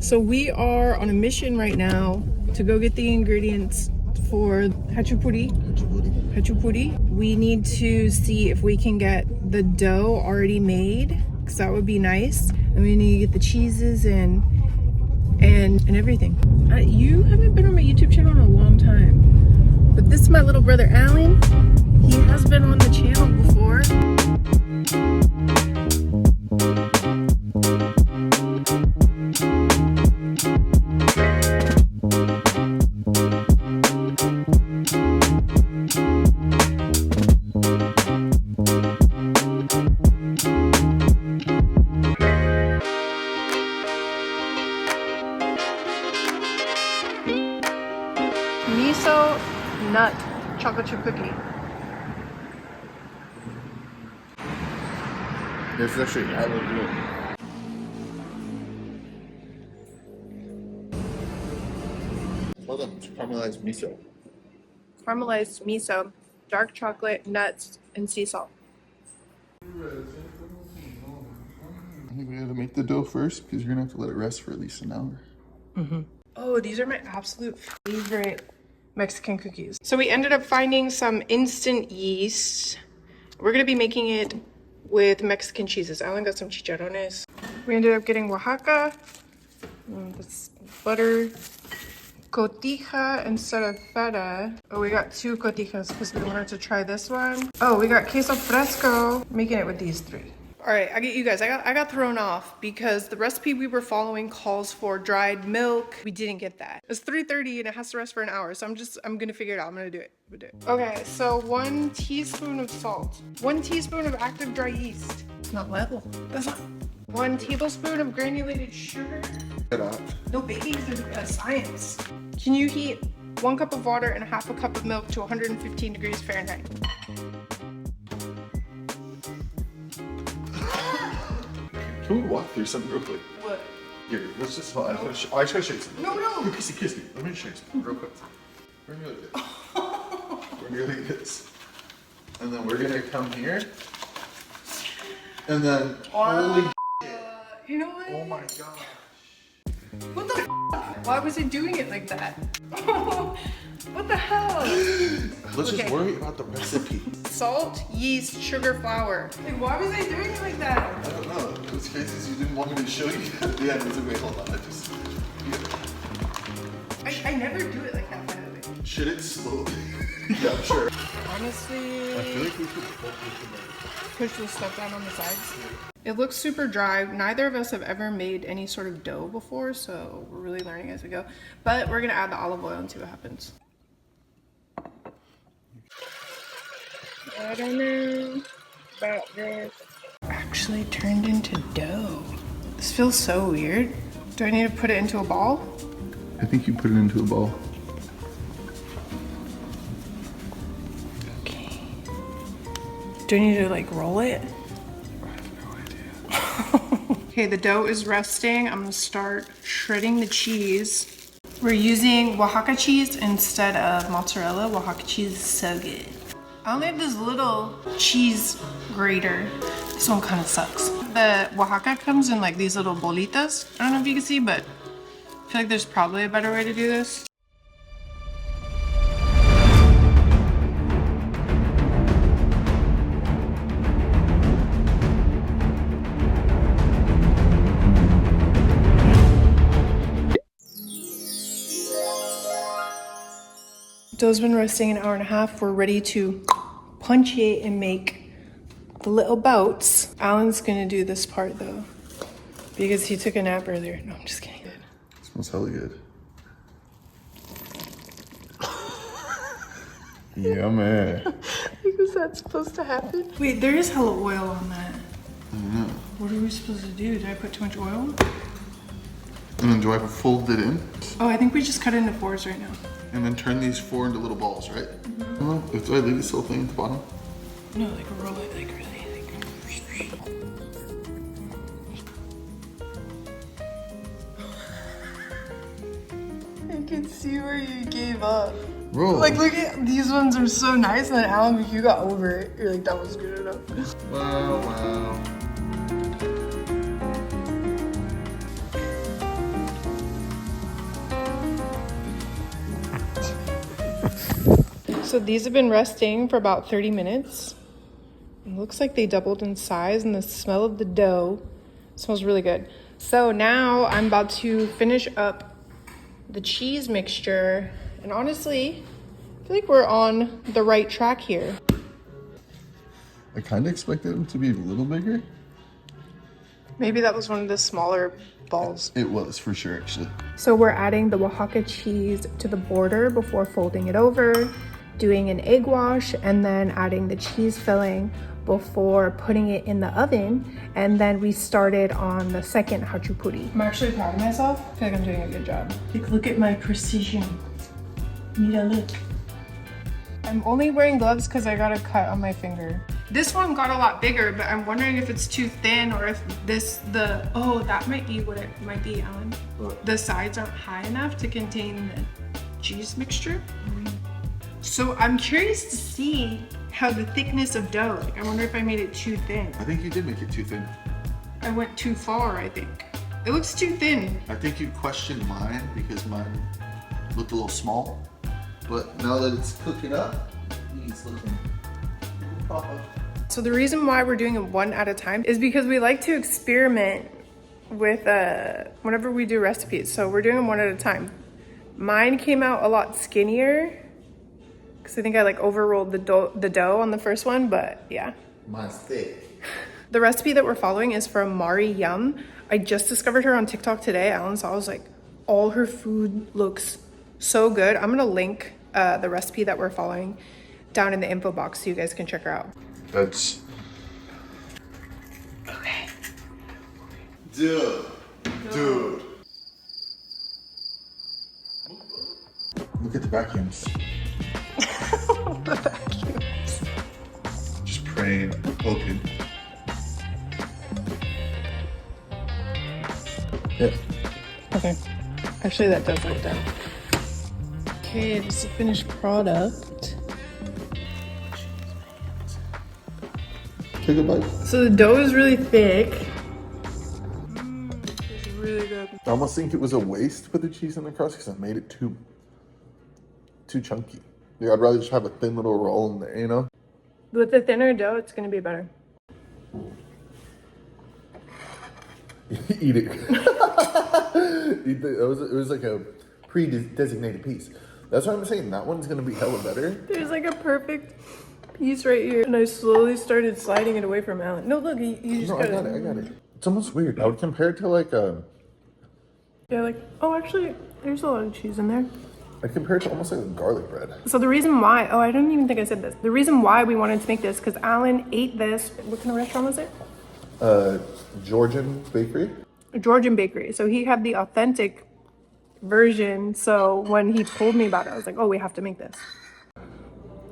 So we are on a mission right now to go get the ingredients for Khachapuri. We need to see if we can get the dough already made, because that would be nice. And we need to get the cheeses and everything. You haven't been on my YouTube channel in a long time, but this is my little brother Alan. He has been on the channel before. Miso nut chocolate chip cookie. This is actually really good. Well done. It's caramelized miso. Caramelized miso, dark chocolate, nuts, and sea salt. I think we gotta make the dough first because you're gonna have to let it rest for at least an hour. Oh, these are my absolute favorite Mexican cookies. So we ended up finding some instant yeast. We're gonna be making it with Mexican cheeses. Alan got some chicharrones. We ended up getting Oaxaca, that's butter, cotija instead of feta. Oh, we got 2 cotijas because we wanted to try this one. Oh, we got queso fresco, making it with these 3. All right, I get you guys. I got thrown off because the recipe we were following calls for dried milk. We didn't get that. It's 3:30 and it has to rest for an hour. So I'm gonna figure it out. I'm gonna do it. Okay, so 1 teaspoon of salt, 1 teaspoon of active dry yeast. It's not level. That's not. 1 tablespoon of granulated sugar. No, baking is a science. Can you heat 1 cup of water and 1/2 cup of milk to 115 degrees Fahrenheit? Can we walk through something real quick? What? Here, let's just. I just gotta show you something. No. Here, kiss me. Let me show you something real quick. We're gonna do this. We're gonna do this. And then we're gonna come here. And then, holy You know what? oh my gosh. What the f? Why was it doing it like that? What the hell? Let's just worry about the recipe. Salt, yeast, sugar, flour. Like, why was I doing it like that? I don't know. It was crazy. You didn't want me to show you at the end. It's okay, hold on. I never do it like that, by the way. Should it slowly? Yeah, I'm sure. Honestly, I feel like we could push this stuff down on the sides. It looks super dry. Neither of us have ever made any sort of dough before, so we're really learning as we go. But we're gonna add the olive oil and see what happens. I don't know about this. Actually turned into dough. This feels so weird. Do I need to put it into a ball? I think you put it into a bowl. Okay. Do I need to like roll it? I have no idea. Okay, the dough is resting. I'm gonna start shredding the cheese. We're using Oaxaca cheese instead of mozzarella. Oaxaca cheese is so good. I only have this little cheese grater. This one kind of sucks. The Oaxaca comes in like these little bolitas. I don't know if you can see, but I feel like there's probably a better way to do this. Dough's been resting an hour and a half. We're ready to punch it and make the little boats. Alan's gonna do this part though, because he took a nap earlier. No, I'm just kidding. It smells hella good. Yummy. Was that supposed to happen? Wait, there is hella oil on that. I know. What are we supposed to do? Did I put too much oil? And then do I fold it in? Oh, I think we just cut it into 4s right now. And then turn these 4 into little balls, right? Well, do I leave this little thing at the bottom? No, like roll it like really like. I can see where you gave up. Roll. Like, look at these ones are so nice, and then Alan, you got over it. You're like, that was good enough. Wow. So these have been resting for about 30 minutes. It looks like they doubled in size, and the smell of the dough smells really good. So now I'm about to finish up the cheese mixture. And honestly, I feel like we're on the right track here. I kind of expected them to be a little bigger. Maybe that was one of the smaller balls. It was, for sure, actually. So we're adding the Oaxaca cheese to the border before folding it over, doing an egg wash, and then adding the cheese filling before putting it in the oven. And then we started on the second Khachapuri. I'm actually proud of myself. I feel like I'm doing a good job. Like, look at my precision. Need a look. I'm only wearing gloves because I got a cut on my finger. This one got a lot bigger, but I'm wondering if it's too thin or if oh, that might be what it might be, Alan. The sides aren't high enough to contain the cheese mixture. So I'm curious to see how the thickness of dough, like I wonder if I made it too thin. I think you did make it too thin. I went too far, I think. It looks too thin. I think you questioned mine because mine looked a little small. But now that it's cooking up, it's looking proper. So the reason why we're doing it one at a time is because we like to experiment with whenever we do recipes. So we're doing them one at a time. Mine came out a lot skinnier because I think I like overrolled the dough on the first one, but yeah. Mine's thick. The recipe that we're following is from Mari Yum. I just discovered her on TikTok today. Alan saw, I was like, all her food looks so good. I'm gonna link the recipe that we're following down in the info box so you guys can check her out. That's... Okay. Dude. Look at the vacuums. The vacuums. Just praying, hoping. Yeah. Okay. Actually, that does look done. Okay, this is the finished product. Take a bite. So the dough is really thick. It's really good. I almost think it was a waste to put the cheese in the crust because I made it too chunky. Yeah, I'd rather just have a thin little roll in there, you know? With the thinner dough, it's gonna be better. Eat it. It was like a pre-designated piece. That's what I'm saying. That one's gonna be hella better. There's like a perfect piece right here. And I slowly started sliding it away from Alan. No, look, you just No, I got it. It's almost weird. I would compare it to like a... Yeah, like, oh, actually, there's a lot of cheese in there. I'd compare it to almost like a garlic bread. So the reason why, I don't even think I said this. The reason why we wanted to make this, because Alan ate this. What kind of restaurant was it? Georgian bakery. Georgian bakery. So he had the authentic version. So when he told me about it, I was like, oh, we have to make this.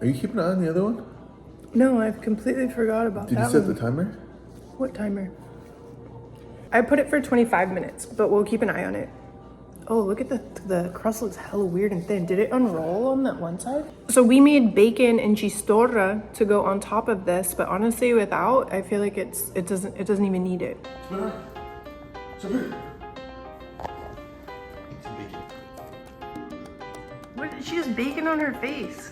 Are you keeping an eye on the other one? No, I've completely forgot about that. Did you set the timer? What timer? I put it for 25 minutes, but we'll keep an eye on it. Oh, look at the crust looks hella weird and thin. Did it unroll on that one side? So we made bacon and chistorra to go on top of this, but honestly, without, I feel like it doesn't even need it. What? She has bacon on her face.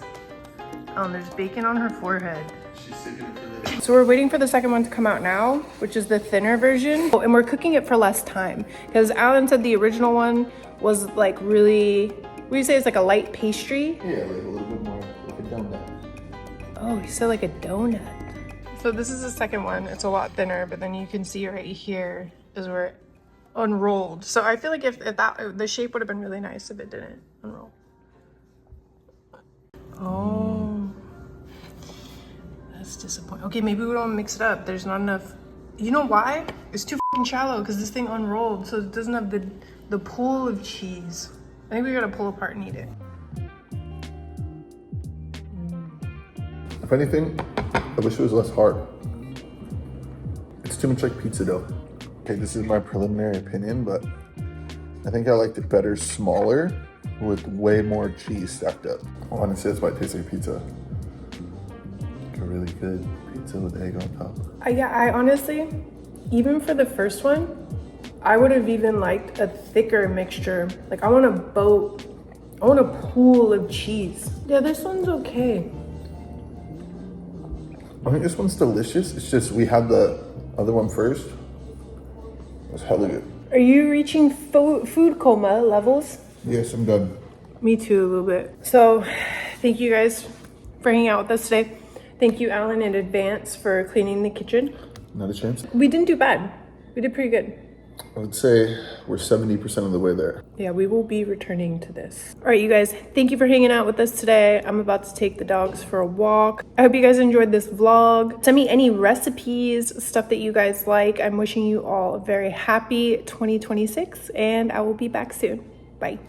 Oh, and there's bacon on her forehead. She's saving it for later. So we're waiting for the second one to come out now, which is the thinner version. Oh, and we're cooking it for less time because Alan said the original one was like really, what do you say, it's like a light pastry? Yeah, like a little bit more like a donut. Oh, he said like a donut. So this is the second one. It's a lot thinner, but then you can see right here is where it unrolled. So I feel like if that, the shape would have been really nice if it didn't unroll. Oh, that's disappointing. Okay, maybe we don't mix it up. There's not enough. You know why? It's too fucking shallow because this thing unrolled, so it doesn't have the pool of cheese. I think we gotta pull apart and eat it. If anything, I wish it was less hard. It's too much like pizza dough. Okay, this is my preliminary opinion, but I think I liked it better smaller with way more cheese stacked up. Honestly, that's why it tastes like pizza. Like a really good pizza with egg on top. Yeah, I honestly, even for the first one, I would have even liked a thicker mixture. Like I want a boat I want a pool of cheese. Yeah, this one's okay. I think this one's delicious. It's just we had the other one first. It was hella good. Are you reaching food coma levels? Yes, I'm done. Me too, a little bit. So, thank you guys for hanging out with us today. Thank you, Alan, in advance for cleaning the kitchen. Not a chance. We didn't do bad. We did pretty good. I would say we're 70% of the way there. Yeah, we will be returning to this. All right, you guys, thank you for hanging out with us today. I'm about to take the dogs for a walk. I hope you guys enjoyed this vlog. Send me any recipes, stuff that you guys like. I'm wishing you all a very happy 2026, and I will be back soon. Bye.